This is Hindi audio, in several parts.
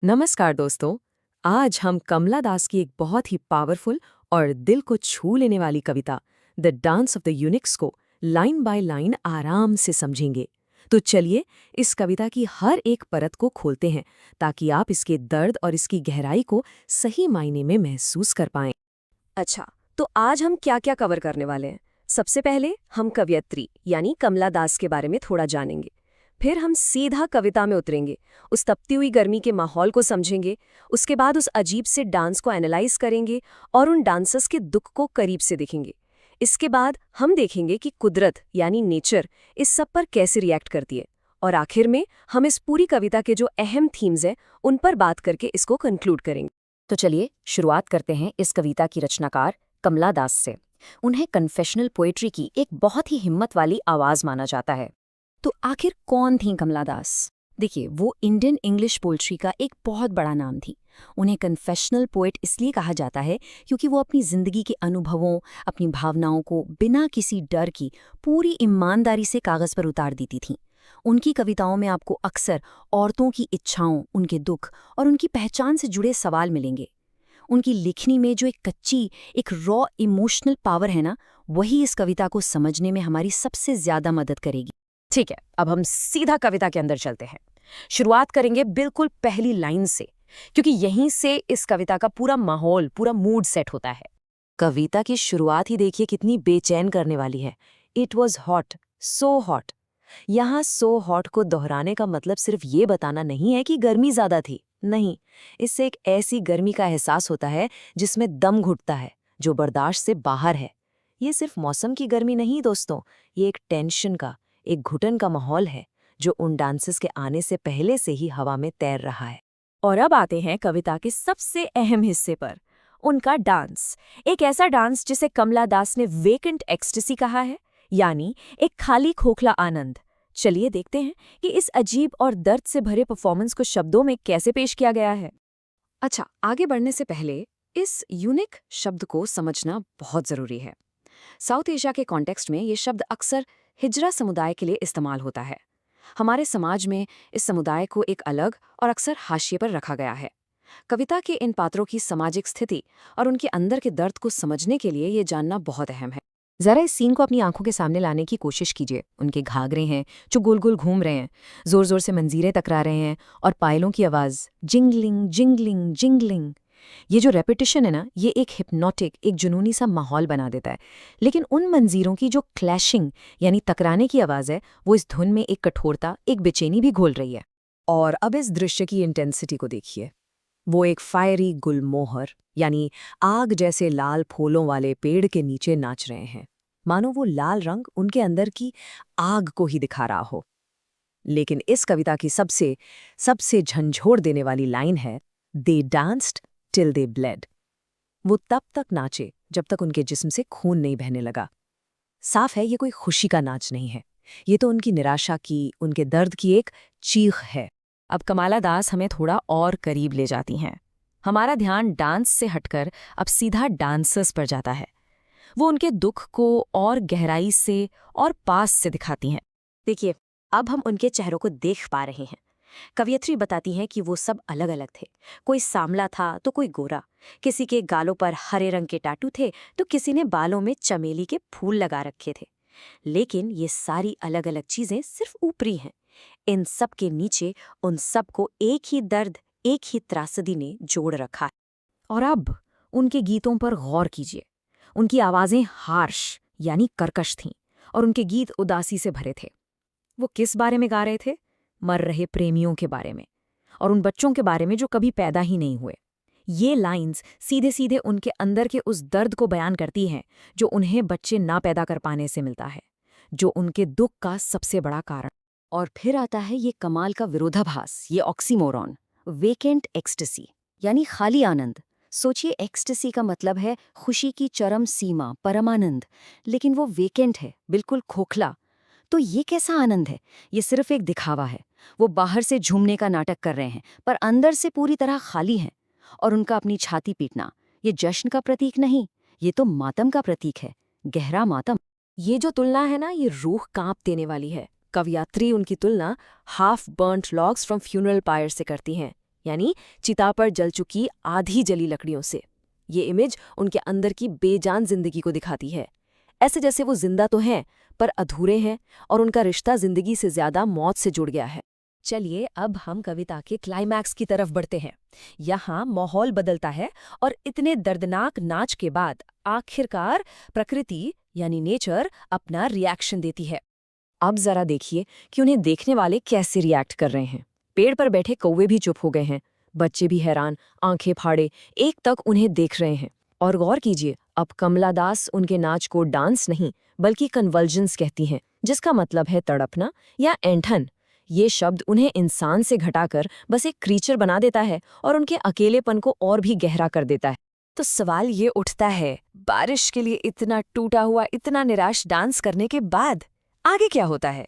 नमस्कार दोस्तों। आज हम कमला दास की एक बहुत ही पावरफुल और दिल को छू लेने वाली कविता the dance of the eunuchs को लाइन बाय लाइन आराम से समझेंगे। तो चलिए इस कविता की हर एक परत को खोलते हैं ताकि आप इसके दर्द और इसकी गहराई को सही मायने में महसूस कर पाएं। अच्छा, तो आज हम क्या क्या कवर करने वाले हैं? सबसे पहले हम कवयित्री यानी कमला दास के बारे में थोड़ा जानेंगे। फिर हम सीधा कविता में उतरेंगे, उस तपती हुई गर्मी के माहौल को समझेंगे। उसके बाद उस अजीब से डांस को एनालाइज करेंगे और उन डांसर्स के दुख को करीब से देखेंगे। इसके बाद हम देखेंगे कि कुदरत यानी नेचर इस सब पर कैसे रिएक्ट करती है। और आखिर में हम इस पूरी कविता के जो अहम थीम्स हैं उन पर बात करके इसको कंक्लूड करेंगे। तो चलिए शुरुआत करते हैं इस कविता की रचनाकार कमला दास से। उन्हें कन्फेशनल पोएट्री की एक बहुत ही हिम्मत वाली आवाज माना जाता है। तो आखिर कौन थी कमला दास? देखिए, वो इंडियन इंग्लिश पोएट्री का एक बहुत बड़ा नाम थी। उन्हें कन्फेशनल पोएट इसलिए कहा जाता है क्योंकि वो अपनी जिंदगी के अनुभवों, अपनी भावनाओं को बिना किसी डर की पूरी ईमानदारी से कागज पर उतार देती थीं। उनकी कविताओं में आपको अक्सर औरतों की इच्छाओं, उनके दुख और उनकी पहचान से जुड़े सवाल मिलेंगे। उनकी लिखनी में जो एक कच्ची, एक रॉ इमोशनल पावर है ना, वही इस कविता को समझने में हमारी सबसे ज्यादा मदद करेगी। ठीक है, अब हम सीधा कविता के अंदर चलते हैं। शुरुआत करेंगे बिल्कुल पहली लाइन से, क्योंकि यहीं से इस कविता का पूरा माहौल, पूरा मूड सेट होता है। कविता की शुरुआत ही देखिए कितनी बेचैन करने वाली है। It was hot, so hot. यहाँ सो हॉट को दोहराने का मतलब सिर्फ ये बताना नहीं है कि गर्मी ज्यादा थी, नहीं। इससे एक ऐसी गर्मी का एहसास होता है जिसमें दम घुटता है, जो बर्दाश्त से बाहर है। ये सिर्फ मौसम की गर्मी नहीं दोस्तों, ये एक टेंशन का, एक घुटन का माहौल है जो उन डांसेस के आने से पहले से ही हवा में तैर रहा है। और अब आते हैं कविता के सबसे अहम हिस्से पर, उनका डांस। एक ऐसा डांस जिसे कमला दास ने वेकेंट एक्सटेसी कहा है, यानी एक खाली खोखला आनंद। चलिए देखते हैं कि इस अजीब और दर्द से भरे परफॉर्मेंस को शब्दों में कैसे पेश किया गया है। अच्छा, आगे बढ़ने से पहले इस यूनिक शब्द को समझना बहुत जरूरी है। साउथ एशिया के कॉन्टेक्स्ट में ये शब्द अक्सर हिजरा समुदाय के लिए इस्तेमाल होता है। हमारे समाज में इस समुदाय को एक अलग और अक्सर हाशिए पर रखा गया है। कविता के इन पात्रों की सामाजिक स्थिति और उनके अंदर के दर्द को समझने के लिए ये जानना बहुत अहम है। जरा इस सीन को अपनी आंखों के सामने लाने की कोशिश कीजिए। उनके घाघरे हैं जो गोल गोल घूम रहे हैं, जोर जोर से मंजीरें टकरा रहे हैं और पायलों की आवाज जिंगलिंग जिंगलिंग जिंगलिंग। ये जो रेपिटेशन है ना, ये एक हिप्नोटिक, एक जुनूनी सा माहौल बना देता है। लेकिन उन मंजीरों की जो क्लैशिंग यानी टकराने की आवाज़ है, वो इस धुन में एक कठोरता, एक बेचैनी भी घोल रही है। और अब इस दृश्य की इंटेंसिटी को देखिए। वो एक फायरी गुलमोहर यानी आग जैसे लाल फूलों वाले पेड़ के नीचे नाच रहे हैं, मानो वो लाल रंग उनके अंदर की आग को ही दिखा रहा हो। लेकिन इस कविता की सबसे सबसे झंझोड़ देने वाली लाइन है, दे डांस्ड टिल दे ब्लेड। वो तब तक नाचे जब तक उनके जिस्म से खून नहीं बहने लगा। साफ है, ये कोई खुशी का नाच नहीं है, ये तो उनकी निराशा की, उनके दर्द की एक चीख है। अब कमला दास हमें थोड़ा और करीब ले जाती हैं। हमारा ध्यान डांस से हटकर अब सीधा डांसर्स पर जाता है। वो उनके दुख को और गहराई से और पास से दिखाती हैं। देखिए, अब हम उनके चेहरों को देख पा रहे हैं। कवयित्री बताती हैं कि वो सब अलग अलग थे। कोई सांवला था तो कोई गोरा, किसी के गालों पर हरे रंग के टाटू थे तो किसी ने बालों में चमेली के फूल लगा रखे थे। लेकिन ये सारी अलग अलग चीजें सिर्फ ऊपरी हैं। इन सब के नीचे उन सबको एक ही दर्द, एक ही त्रासदी ने जोड़ रखा है। और अब उनके गीतों पर गौर कीजिए। उनकी आवाजें हार्श यानी कर्कश थीं और उनके गीत उदासी से भरे थे। वो किस बारे में गा रहे थे? मर रहे प्रेमियों के बारे में, और उन बच्चों के बारे में जो कभी पैदा ही नहीं हुए। ये लाइंस सीधे सीधे उनके अंदर के उस दर्द को बयान करती हैं जो उन्हें बच्चे ना पैदा कर पाने से मिलता है, जो उनके दुख का सबसे बड़ा कारण। और फिर आता है ये कमाल का विरोधाभास, ये ऑक्सीमोरॉन, वेकेंट एक्सटेसी यानी खाली आनंद। सोचिए, एक्सटेसी का मतलब है खुशी की चरम सीमा, परमानंद, लेकिन वो वेकेंट है, बिल्कुल खोखला। तो ये कैसा आनंद है? ये सिर्फ एक दिखावा है। वो बाहर से झूमने का नाटक कर रहे हैं पर अंदर से पूरी तरह खाली हैं। और उनका अपनी छाती पीटना, ये जश्न का प्रतीक नहीं, ये तो मातम का प्रतीक है, गहरा मातम। ये जो तुलना है ना, ये रूह कांप देने वाली है। कवयित्री उनकी तुलना half burnt logs from funeral pyre से करती हैं। यानी चिता पर जल चुकी आधी जली लकड़ियों से। ये इमेज उनके अंदर की बेजान जिंदगी को दिखाती है, ऐसे जैसे वो जिंदा तो हैं पर अधूरे हैं और उनका रिश्ता जिंदगी से ज्यादा मौत से जुड़ गया है। चलिए अब हम कविता के क्लाइमैक्स की तरफ बढ़ते हैं। यहाँ माहौल बदलता है और इतने दर्दनाक नाच के बाद आखिरकार प्रकृति यानी नेचर अपना रिएक्शन देती है। अब जरा देखिए कि उन्हें देखने वाले कैसे रिएक्ट कर रहे हैं। पेड़ पर बैठे कौवे भी चुप हो गए हैं, बच्चे भी हैरान, आंखें फाड़े एक तक उन्हें देख रहे हैं। और गौर कीजिए, अब कमला दास उनके नाच को डांस नहीं बल्कि कन्वल्जन्स कहती हैं, जिसका मतलब है तड़पना या ऐंठन। ये शब्द उन्हें इंसान से घटाकर बस एक क्रीचर बना देता है और उनके अकेलेपन को और भी गहरा कर देता है। तो सवाल ये उठता है, बारिश के लिए इतना टूटा हुआ, इतना निराश डांस करने के बाद आगे क्या होता है?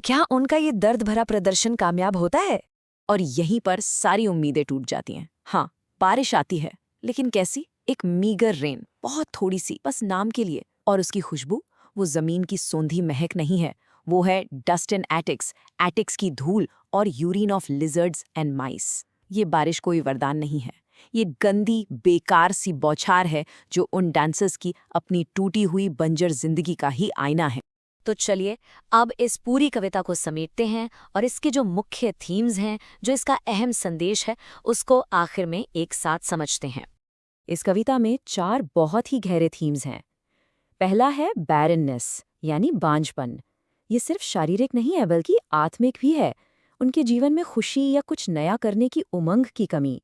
क्या उनका ये दर्द भरा प्रदर्शन कामयाब होता है? और यहीं पर सारी उम्मीदें टूट जाती हैं। हाँ, बारिश आती है, लेकिन कैसी? एक मीगर रेन, बहुत थोड़ी सी, बस नाम के लिए। और उसकी खुशबू वो जमीन की सोंधी महक नहीं है, वो है डस्ट इन एटिक्स, एटिक्स की धूल और यूरिन ऑफ लिजर्ड्स एंड माइस। ये बारिश कोई वरदान नहीं है, ये गंदी बेकार सी बौछार है जो उन डांसर्स की अपनी टूटी हुई बंजर जिंदगी का ही आईना है। तो चलिए अब इस पूरी कविता को समेटते हैं और इसके जो मुख्य थीम्स हैं, जो इसका अहम संदेश है, उसको आखिर में एक साथ समझते हैं। इस कविता में 4 बहुत ही गहरे थीम्स हैं। पहला है बैरननेस यानी बांझपन। ये सिर्फ शारीरिक नहीं है बल्कि आत्मिक भी है, उनके जीवन में खुशी या कुछ नया करने की उमंग की कमी।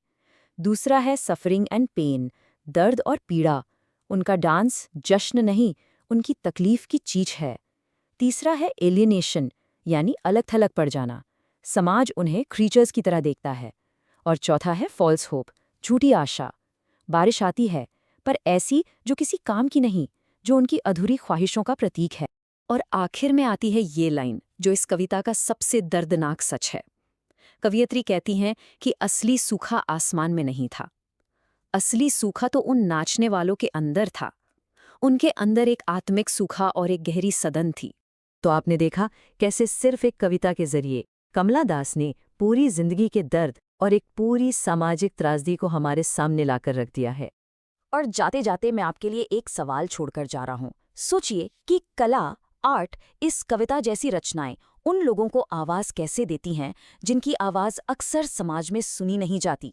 दूसरा है सफरिंग एंड पेन, दर्द और पीड़ा। उनका डांस जश्न नहीं, उनकी तकलीफ की चीज है। तीसरा है एलियनेशन यानी अलग थलग पड़ जाना, समाज उन्हें क्रीचर्स की तरह देखता है। और चौथा है फॉल्स होप, झूठी आशा। बारिश आती है पर ऐसी जो किसी काम की नहीं, जो उनकी अधूरी ख्वाहिशों का प्रतीक है। और आखिर में आती है ये लाइन जो इस कविता का सबसे दर्दनाक सच है। कवियत्री कहती हैं कि असली सूखा आसमान में नहीं था, असली सूखा तो उन नाचने वालों के अंदर था। उनके अंदर एक आत्मिक सूखा और एक गहरी सदन थी। तो आपने देखा कैसे सिर्फ एक कविता के जरिए कमला दास ने पूरी जिंदगी के दर्द और एक पूरी सामाजिक त्रासदी को हमारे सामने लाकर रख दिया है। और जाते जाते मैं आपके लिए एक सवाल छोड़कर जा रहा हूँ। सोचिए कि कला, आर्ट, इस कविता जैसी रचनाएं उन लोगों को आवाज कैसे देती हैं जिनकी आवाज अक्सर समाज में सुनी नहीं जाती।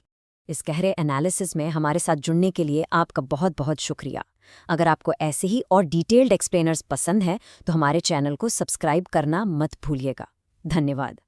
इस गहरे एनालिसिस में हमारे साथ जुड़ने के लिए आपका बहुत बहुत शुक्रिया। अगर आपको ऐसे ही और डिटेल्ड एक्सप्लेनर्स पसंद है तो हमारे चैनल को सब्सक्राइब करना मत भूलिएगा। धन्यवाद।